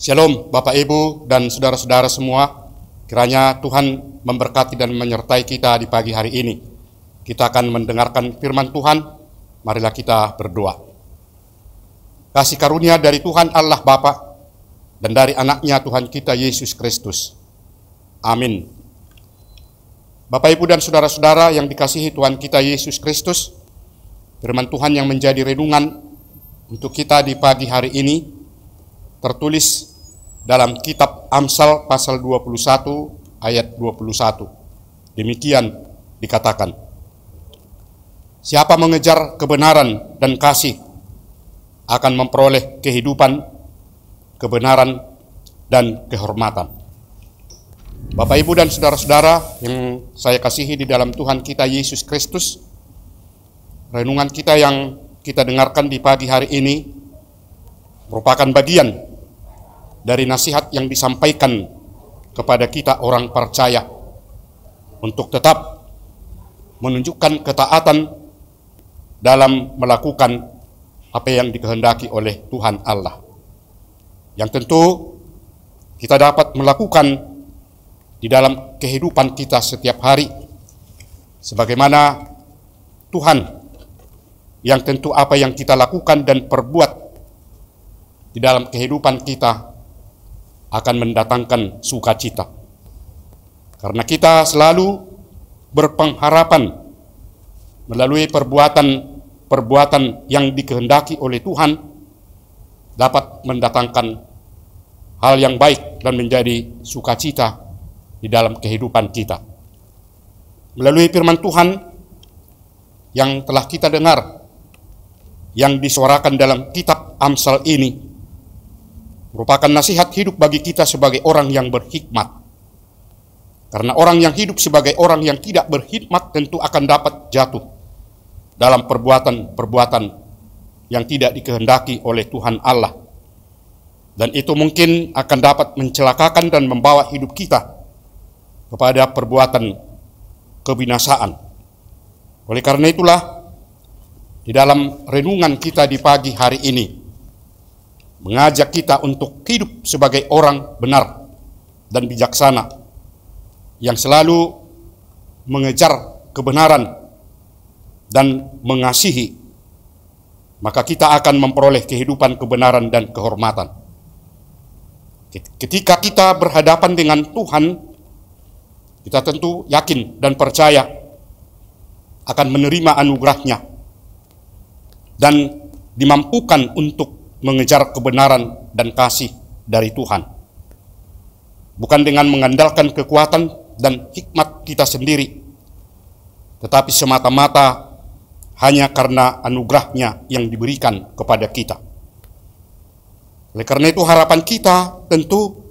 Shalom Bapak Ibu dan saudara-saudara semua. Kiranya Tuhan memberkati dan menyertai kita di pagi hari ini. Kita akan mendengarkan firman Tuhan. Marilah kita berdoa. Kasih karunia dari Tuhan Allah Bapa dan dari anaknya Tuhan kita Yesus Kristus. Amin. Bapak Ibu dan saudara-saudara yang dikasihi Tuhan kita Yesus Kristus, firman Tuhan yang menjadi renungan untuk kita di pagi hari ini tertulis dalam kitab Amsal pasal 21 ayat 21. Demikian dikatakan, siapa mengejar kebenaran dan kasih akan memperoleh kehidupan, kebenaran, dan kehormatan. Bapak Ibu dan saudara-saudara yang saya kasihi di dalam Tuhan kita Yesus Kristus, renungan kita yang kita dengarkan di pagi hari ini merupakan bagian dari nasihat yang disampaikan kepada kita orang percaya untuk tetap menunjukkan ketaatan dalam melakukan apa yang dikehendaki oleh Tuhan Allah. Yang tentu kita dapat melakukan di dalam kehidupan kita setiap hari, sebagaimana Tuhan yang tentu apa yang kita lakukan dan perbuat di dalam kehidupan kita akan mendatangkan sukacita. Karena kita selalu berpengharapan melalui perbuatan yang dikehendaki oleh Tuhan dapat mendatangkan hal yang baik dan menjadi sukacita di dalam kehidupan kita. Melalui firman Tuhan yang telah kita dengar, yang disuarakan dalam kitab Amsal ini, merupakan nasihat hidup bagi kita sebagai orang yang berhikmat. Karena orang yang hidup sebagai orang yang tidak berhikmat tentu akan dapat jatuh dalam perbuatan-perbuatan yang tidak dikehendaki oleh Tuhan Allah. Dan itu mungkin akan dapat mencelakakan dan membawa hidup kita kepada perbuatan kebinasaan. Oleh karena itulah, di dalam renungan kita di pagi hari ini, mengajak kita untuk hidup sebagai orang benar dan bijaksana yang selalu mengejar kebenaran dan mengasihi, maka kita akan memperoleh kehidupan, kebenaran, dan kehormatan. Ketika kita berhadapan dengan Tuhan, kita tentu yakin dan percaya akan menerima anugerah-Nya dan dimampukan untuk mengejar kebenaran dan kasih dari Tuhan. Bukan dengan mengandalkan kekuatan dan hikmat kita sendiri, tetapi semata-mata hanya karena anugerah-Nya yang diberikan kepada kita. Oleh karena itu harapan kita tentu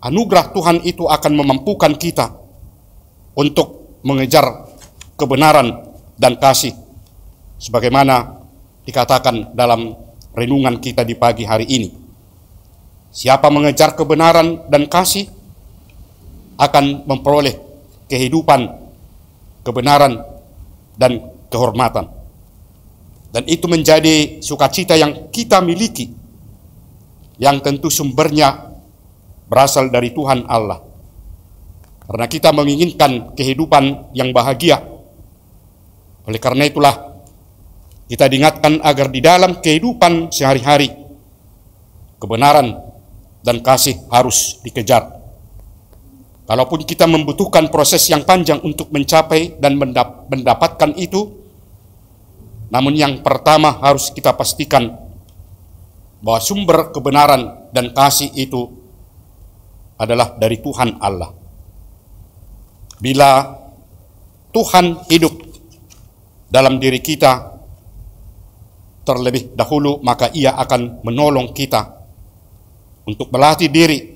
anugerah Tuhan itu akan memampukan kita untuk mengejar kebenaran dan kasih, sebagaimana dikatakan dalam renungan kita di pagi hari ini. Siapa mengejar kebenaran dan kasih akan memperoleh kehidupan, kebenaran, dan kehormatan. Dan itu menjadi sukacita yang kita miliki, yang tentu sumbernya berasal dari Tuhan Allah. Karena kita menginginkan kehidupan yang bahagia. Oleh karena itulah kita diingatkan agar di dalam kehidupan sehari-hari, kebenaran dan kasih harus dikejar. Kalaupun kita membutuhkan proses yang panjang untuk mencapai dan mendapatkan itu, namun yang pertama harus kita pastikan bahwa sumber kebenaran dan kasih itu adalah dari Tuhan Allah. Bila Tuhan hidup dalam diri kita terlebih dahulu, maka Ia akan menolong kita untuk melatih diri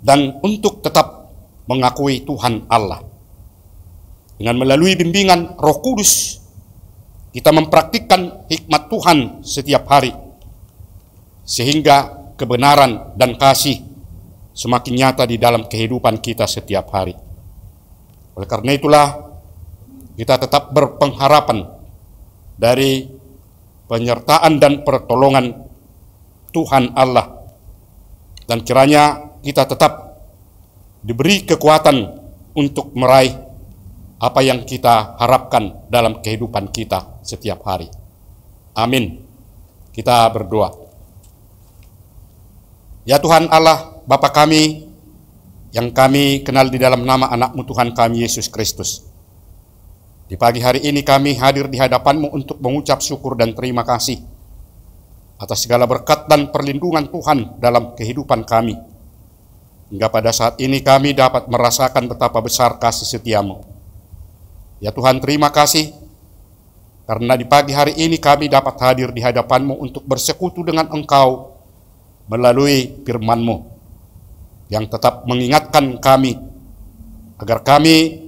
dan untuk tetap mengakui Tuhan Allah. Dengan melalui bimbingan Roh Kudus, kita mempraktikkan hikmat Tuhan setiap hari, sehingga kebenaran dan kasih semakin nyata di dalam kehidupan kita setiap hari. Oleh karena itulah, kita tetap berpengharapan dari penyertaan dan pertolongan Tuhan Allah Dan kiranya kita tetap diberi kekuatan untuk meraih apa yang kita harapkan dalam kehidupan kita setiap hari. Amin. Kita berdoa. Ya Tuhan Allah, Bapa kami, yang kami kenal di dalam nama anak-Mu Tuhan kami Yesus Kristus. Di pagi hari ini kami hadir di hadapan-Mu untuk mengucap syukur dan terima kasih atas segala berkat dan perlindungan Tuhan dalam kehidupan kami. Hingga pada saat ini kami dapat merasakan betapa besar kasih setia-Mu. Ya Tuhan, terima kasih karena di pagi hari ini kami dapat hadir di hadapan-Mu untuk bersekutu dengan Engkau melalui firman-Mu yang tetap mengingatkan kami agar kami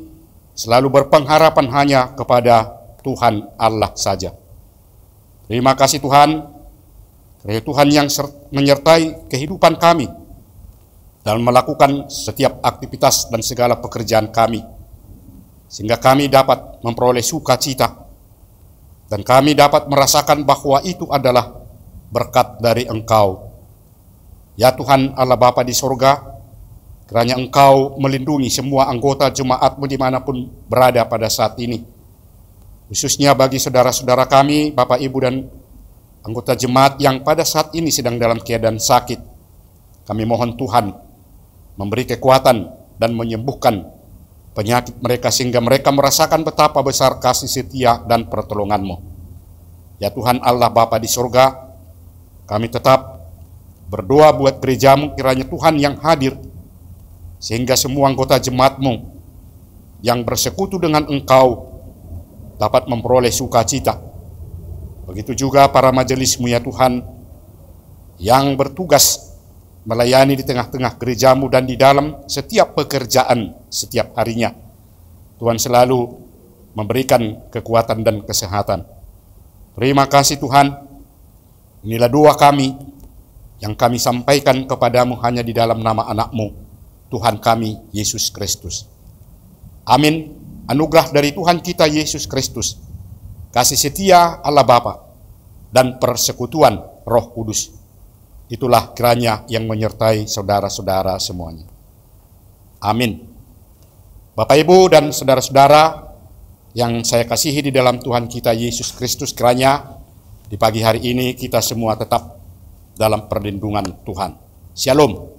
selalu berpengharapan hanya kepada Tuhan Allah saja. Terima kasih Tuhan, karena Tuhan yang menyertai kehidupan kami dalam melakukan setiap aktivitas dan segala pekerjaan kami, sehingga kami dapat memperoleh sukacita dan kami dapat merasakan bahwa itu adalah berkat dari Engkau. Ya Tuhan Allah Bapa di sorga, kiranya Engkau melindungi semua anggota jemaat-Mu dimanapun berada pada saat ini. Khususnya bagi saudara-saudara kami, Bapak Ibu dan anggota jemaat yang pada saat ini sedang dalam keadaan sakit. Kami mohon Tuhan memberi kekuatan dan menyembuhkan penyakit mereka sehingga mereka merasakan betapa besar kasih setia dan pertolongan-Mu. Ya Tuhan Allah Bapa di sorga, kami tetap berdoa buat gereja-Mu, kiranya Tuhan yang hadir, sehingga semua anggota jemaat-Mu yang bersekutu dengan Engkau dapat memperoleh sukacita. Begitu juga para majelis-Mu ya Tuhan, yang bertugas melayani di tengah-tengah gereja-Mu dan di dalam setiap pekerjaan setiap harinya. Tuhan selalu memberikan kekuatan dan kesehatan. Terima kasih Tuhan, inilah doa kami yang kami sampaikan kepadamu hanya di dalam nama anak-Mu, Tuhan kami, Yesus Kristus. Amin. Anugerah dari Tuhan kita Yesus Kristus, kasih setia Allah Bapa, dan persekutuan Roh Kudus, itulah kiranya yang menyertai saudara-saudara semuanya. Amin. Bapak Ibu dan saudara-saudara yang saya kasihi di dalam Tuhan kita Yesus Kristus, kiranya di pagi hari ini kita semua tetap dalam perlindungan Tuhan. Shalom.